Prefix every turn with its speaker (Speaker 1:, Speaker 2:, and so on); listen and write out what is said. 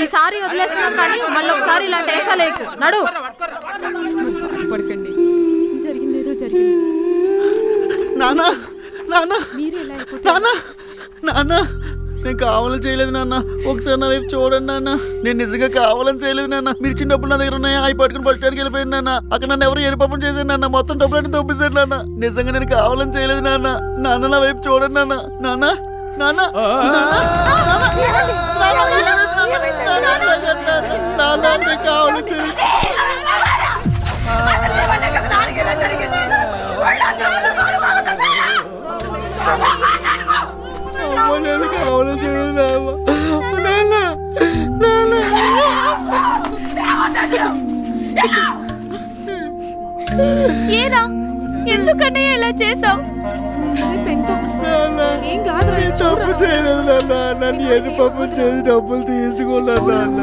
Speaker 1: ఈసారి వదిలేస్తున్నాం కానీ మళ్ళీ ఒకసారి ఇలాంటి వేషాలేకు. నడు.
Speaker 2: పడకండి, జరిగిందేదో జరిగింది.
Speaker 3: నానా నానా నానా నానా నేను కావాలని చేయలేదు నాన్న. ఒకసారి నా వైపు చూడండి నాన్న. నేను నిజంగా కావాలని చేయలేదు నాన్న. మీరు ఇచ్చిన డబ్బులు నా దగ్గర ఉన్నాయి. అవి పట్టుకుని బస్ స్టాండ్కి వెళ్ళిపోయింది నాన్న. అక్కడ నన్ను ఎవరు ఏడుపాపం చేశారు నాన్న. మొత్తం డబ్బులన్నీ తప్పిస్తారు నాన్న. నిజంగా నేను కావాలని చేయలేదు నాన్న. నాన్న నా వైపు చూడండి నాన్న. నాన్న నాన్న నాన్న కావాలని చేయలేదు. కావాలని చేయలేదు
Speaker 2: ఏరా, ఎందుకన్నా ఇలా చేసావు? ఏం కాదురా,
Speaker 3: తప్పు చేయలేదు నాన్న. నన్ను ఎన్ని పప్పు చేసి డబ్బులు తీసుకున్నాను నాన్న.